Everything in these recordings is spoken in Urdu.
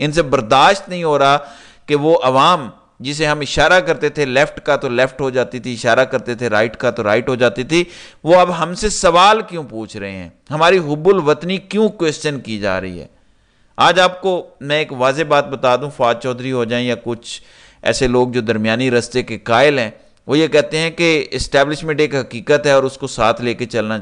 ان سے برداشت نہیں ہو رہا کہ وہ عوام جسے ہم اشارہ کرتے تھے لیفٹ کا تو لیفٹ ہو جاتی تھی، اشارہ کرتے تھے رائٹ کا تو رائٹ ہو جاتی تھی، وہ اب ہم سے سوال کیوں پوچھ رہے ہیں، ہماری حب الوطنی کیوں کویسچن کی جا رہی ہے۔ آج آپ کو میں ایک واضح بات بتا دوں، فواد چودھری ہو جائیں یا کچھ ایسے لوگ جو درمیانی رستے کے قائل ہیں، وہ یہ کہتے ہیں کہ اسٹیبلشمنٹ ایک حقیقت ہے اور اس کو ساتھ لے کے چلنا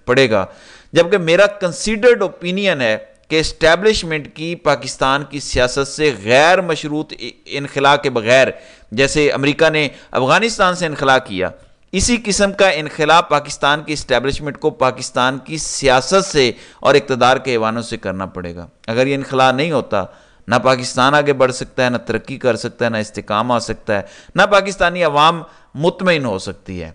پڑے گا، جبکہ میرا کنسیڈرڈ اوپینین ہے کہ اسٹیبلشمنٹ کی پاکستان کی سیاست سے غیر مشروط انخلا کے بغیر، جیسے امریکہ نے افغانستان سے انخلا کیا، اسی قسم کا انخلا پاکستان کی اسٹیبلشمنٹ کو پاکستان کی سیاست سے اور اقتدار کے ایوانوں سے کرنا پڑے گا۔ اگر یہ انخلا نہیں ہوتا، نہ پاکستان آگے بڑھ سکتا ہے، نہ ترقی کر سکتا ہے، نہ استحکام آ سکتا ہے، نہ پاکستانی عوام مطمئن ہو سکتی ہے۔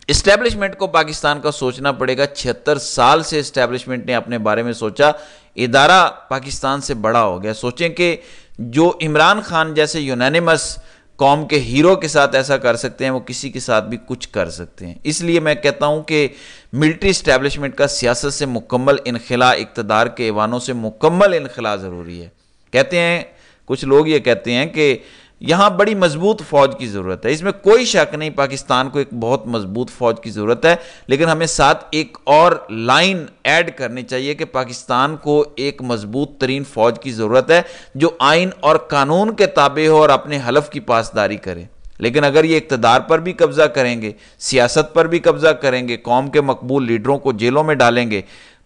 اسٹیبلشمنٹ کو پاکستان کا سوچنا پڑے گا۔ 76 سال سے اسٹیبلشمنٹ نے اپنے بارے میں سوچا، ادارہ پاکستان سے بڑا ہو گیا۔ سوچیں کہ جو عمران خان جیسے یونینیمس قوم کے ہیرو کے ساتھ ایسا کر سکتے ہیں، وہ کسی کے ساتھ بھی کچھ کر سکتے ہیں۔ اس لیے میں کہتا ہوں کہ ملٹری اسٹیبلشمنٹ کا سیاست سے مکمل انخلا، اقتدار کے ایوانوں سے مکمل انخلا ضروری ہے۔ کہتے ہیں کچھ لوگ یہ کہتے ہیں کہ یہاں بڑی مضبوط فوج کی ضرورت ہے، اس میں کوئی شک نہیں، پاکستان کو ایک بہت مضبوط فوج کی ضرورت ہے، لیکن ہمیں ساتھ ایک اور لائن ایڈ کرنی چاہیے کہ پاکستان کو ایک مضبوط ترین فوج کی ضرورت ہے جو آئین اور قانون کے تابع ہو اور اپنے حلف کی پاسداری کرے۔ لیکن اگر یہ اقتدار پر بھی قبضہ کریں گے، سیاست پر بھی قبضہ کریں گے، قوم کے مقبول لیڈروں کو جیلوں میں ڈالیں گے،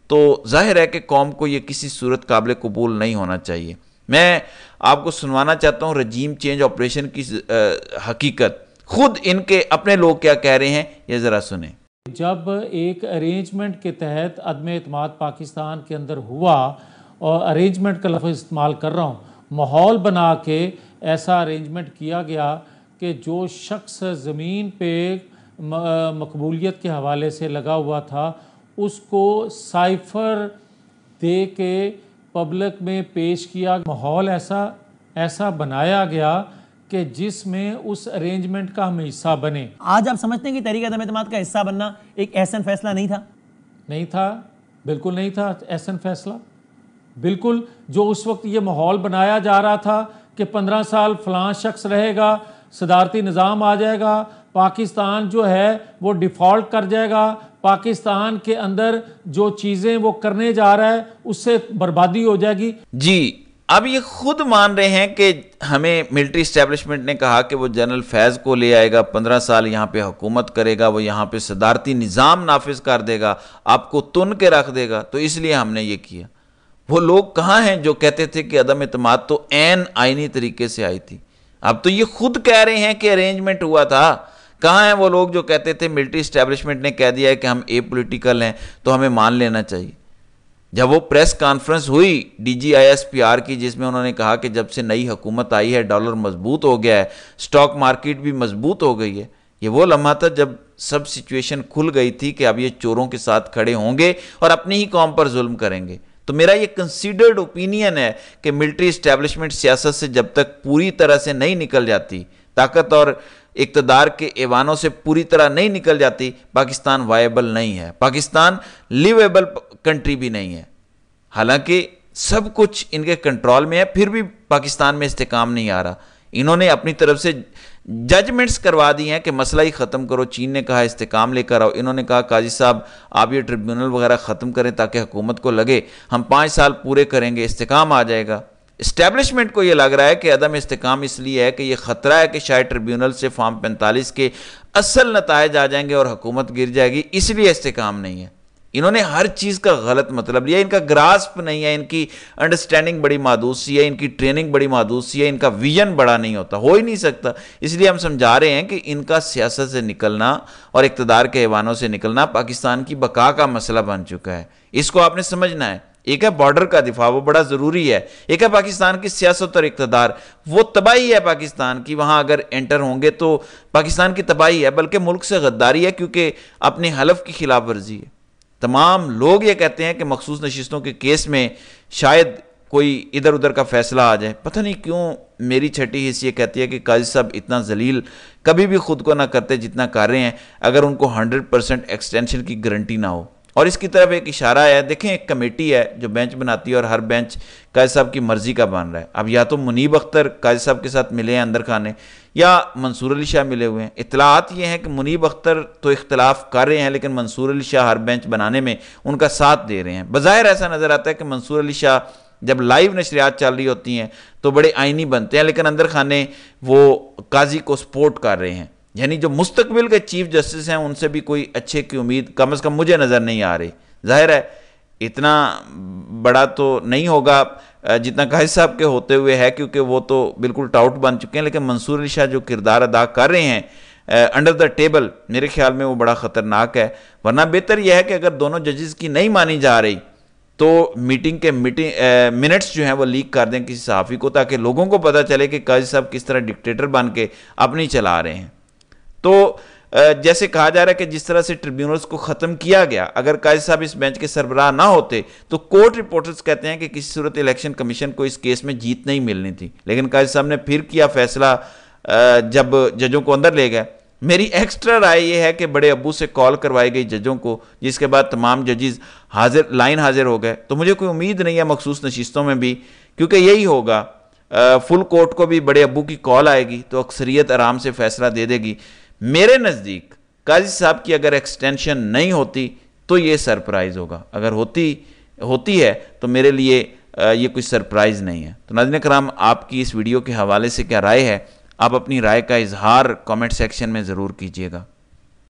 تو ظاہر ہے کہ قوم کو یہ کسی صورت قابل قبول نہیں ہونا چاہیے۔ میں آپ کو سنوانا چاہتا ہوں رجیم چینج آپریشن کی حقیقت، خود ان کے اپنے لوگ کیا کہہ رہے ہیں، یہ ذرا سنیں۔ جب ایک ارینجمنٹ کے تحت عدم اعتماد پاکستان کے اندر ہوا، اور ارینجمنٹ کا لفظ استعمال کر رہا ہوں، ماحول بنا کے ایسا ارینجمنٹ کیا گیا کہ جو شخص زمین پہ مقبولیت کے حوالے سے لگا ہوا تھا، اس کو سائفر دے کے پبلک میں پیش کیا، ماحول ایسا بنایا گیا کہ جس میں اس ارینجمنٹ کا ہم حصہ بنے۔ آج آپ سمجھتے ہیں کہ تحریک عدم اعتماد کا حصہ بننا ایک احسن فیصلہ نہیں تھا؟ نہیں تھا، بالکل نہیں تھا احسن فیصلہ۔ بالکل جو اس وقت یہ ماحول بنایا جا رہا تھا کہ 15 سال فلاں شخص رہے گا، صدارتی نظام آ جائے گا، پاکستان جو ہے وہ ڈیفالٹ کر جائے گا، پاکستان کے اندر جو چیزیں وہ کرنے جا رہا ہے اس سے بربادی ہو جائے گی۔ جی اب یہ خود مان رہے ہیں کہ ہمیں ملٹری اسٹیبلشمنٹ نے کہا کہ وہ جنرل فیض کو لے آئے گا، 15 سال یہاں پہ حکومت کرے گا، وہ یہاں پہ صدارتی نظام نافذ کر دے گا، آپ کو تن کے رکھ دے گا، تو اس لیے ہم نے یہ کیا۔ وہ لوگ کہاں ہیں جو کہتے تھے کہ عدم اعتماد تو عین آئینی طریقے سے آئی تھی؟ اب تو یہ خود کہہ رہے ہیں کہ ارینجمنٹ ہوا تھا۔ کہاں ہیں وہ لوگ جو کہتے تھے ملٹری اسٹیبلشمنٹ نے کہہ دیا ہے کہ ہم اے پولیٹیکل ہیں تو ہمیں مان لینا چاہیے؟ جب وہ پریس کانفرنس ہوئی D G I S P R کی، جس میں انہوں نے کہا کہ جب سے نئی حکومت آئی ہے ڈالر مضبوط ہو گیا ہے، سٹاک مارکیٹ بھی مضبوط ہو گئی ہے، یہ وہ لمحہ تھا جب سب سچویشن کھل گئی تھی کہ اب یہ چوروں کے ساتھ کھڑے ہوں گے اور اپنی ہی قوم پر ظلم کریں گے۔ تو میرا یہ کنسیڈرڈ اوپینین ہے کہ ملٹری اسٹیبلشمنٹ سیاست سے جب تک پوری طرح سے نہیں نکل جاتی، طاقت اور اقتدار کے ایوانوں سے پوری طرح نہیں نکل جاتی، پاکستان وائبل نہیں ہے، پاکستان لیویبل کنٹری بھی نہیں ہے۔ حالانکہ سب کچھ ان کے کنٹرول میں ہے، پھر بھی پاکستان میں استحکام نہیں آ رہا۔ انہوں نے اپنی طرف سے ججمنٹس کروا دی ہیں کہ مسئلہ ہی ختم کرو، چین نے کہا استحکام لے کر آؤ، انہوں نے کہا قاضی صاحب آپ یہ ٹریبیونل وغیرہ ختم کریں تاکہ حکومت کو لگے ہم 5 سال پورے کریں گے استحکام آ جائے گا۔ اسٹیبلشمنٹ کو یہ لگ رہا ہے کہ عدم استحکام اس لیے ہے کہ یہ خطرہ ہے کہ شاید ٹریبیونل سے فارم 45 کے اصل نتائج آ جائیں گے اور حکومت گر جائے گی، اس لیے استحکام نہیں ہے۔ انہوں نے ہر چیز کا غلط مطلب لیا، ان کا گراسپ نہیں ہے، ان کی انڈرسٹینڈنگ بڑی محدود سی ہے، ان کی ٹریننگ بڑی محدود سی ہے، ان کا ویژن بڑا نہیں ہوتا، ہو ہی نہیں سکتا۔ اس لیے ہم سمجھا رہے ہیں کہ ان کا سیاست سے نکلنا اور اقتدار کے ایوانوں سے نکلنا پاکستان کی بقا کا مسئلہ بن چکا ہے۔ اس کو آپ نے سمجھنا ہے۔ ایک ہے بارڈر کا دفاع، وہ بڑا ضروری ہے، ایک ہے پاکستان کی سیاست اور اقتدار، وہ تباہی ہے پاکستان کی، وہاں اگر انٹر ہوں گے تو پاکستان کی تباہی ہے، بلکہ ملک سے غداری ہے، کیونکہ اپنے حلف کی خلاف ورزی ہے۔ تمام لوگ یہ کہتے ہیں کہ مخصوص نشستوں کے کیس میں شاید کوئی ادھر ادھر کا فیصلہ آ جائے، پتہ نہیں کیوں میری چھٹی حص یہ کہتی ہے کہ قاضی صاحب اتنا ذلیل کبھی بھی خود کو نہ کرتے جتنا کر رہے ہیں، اگر ان کو 100% ایکسٹینشن کی گارنٹی نہ ہو۔ اور اس کی طرف ایک اشارہ ہے، دیکھیں ایک کمیٹی ہے جو بینچ بناتی ہے اور ہر بینچ قاضی صاحب کی مرضی کا بن رہا ہے. اب یا تو منیب اختر قاضی صاحب کے ساتھ ملے ہیں اندر کھانے، یا منصور علی شاہ ملے ہوئے ہیں. اطلاعات یہ ہیں کہ منیب اختر تو اختلاف کر رہے ہیں لیکن منصور علی شاہ ہر بینچ بنانے میں ان کا ساتھ دے رہے ہیں. بظاہر ایسا نظر آتا ہے کہ منصور علی شاہ جب لائیو نشریات چل رہی ہوتی ہیں تو بڑے آئینی بنتے ہیں، لیکن اندر خانے وہ قاضی کو سپورٹ کر رہے ہیں. یعنی جو مستقبل کے چیف جسٹس ہیں ان سے بھی کوئی اچھے کی امید کم از کم مجھے نظر نہیں آ رہی. ظاہر ہے اتنا بڑا تو نہیں ہوگا جتنا قاضی صاحب کے ہوتے ہوئے ہے، کیونکہ وہ تو بالکل ٹاؤٹ بن چکے ہیں، لیکن منصور علی شاہ جو کردار ادا کر رہے ہیں انڈر دا ٹیبل، میرے خیال میں وہ بڑا خطرناک ہے. ورنہ بہتر یہ ہے کہ اگر دونوں ججز کی نہیں مانی جا رہی تو میٹنگ کے منٹس جو ہیں وہ لیک کر دیں کسی صحافی کو، تاکہ لوگوں کو پتہ چلے کہ قاضی صاحب کس طرح ڈکٹیٹر بن کے اپنی چلا رہے ہیں. تو جیسے کہا جا رہا ہے کہ جس طرح سے ٹریبیونلز کو ختم کیا گیا، اگر قاضی صاحب اس بینچ کے سربراہ نہ ہوتے تو کورٹ رپورٹرز کہتے ہیں کہ کسی صورت الیکشن کمیشن کو اس کیس میں جیت نہیں ملنی تھی. لیکن قاضی صاحب نے پھر کیا فیصلہ جب ججوں کو اندر لے گئے. میری ایکسٹرا رائے یہ ہے کہ بڑے ابو سے کال کروائی گئی ججوں کو، جس کے بعد تمام ججز حاضر ہو گئے. تو مجھے کوئی امید نہیں ہے مخصوص نشستوں میں بھی، کیونکہ یہی ہوگا، فل کورٹ کو بھی بڑے ابو کی کال آئے گی تو اکثریت آرام سے فیصلہ دے دے گی. میرے نزدیک قاضی صاحب کی اگر ایکسٹینشن نہیں ہوتی تو یہ سرپرائز ہوگا، اگر ہوتی ہے تو میرے لیے یہ کوئی سرپرائز نہیں ہے. تو ناظرین کرام، آپ کی اس ویڈیو کے حوالے سے کیا رائے ہے؟ آپ اپنی رائے کا اظہار کامنٹ سیکشن میں ضرور کیجیے گا.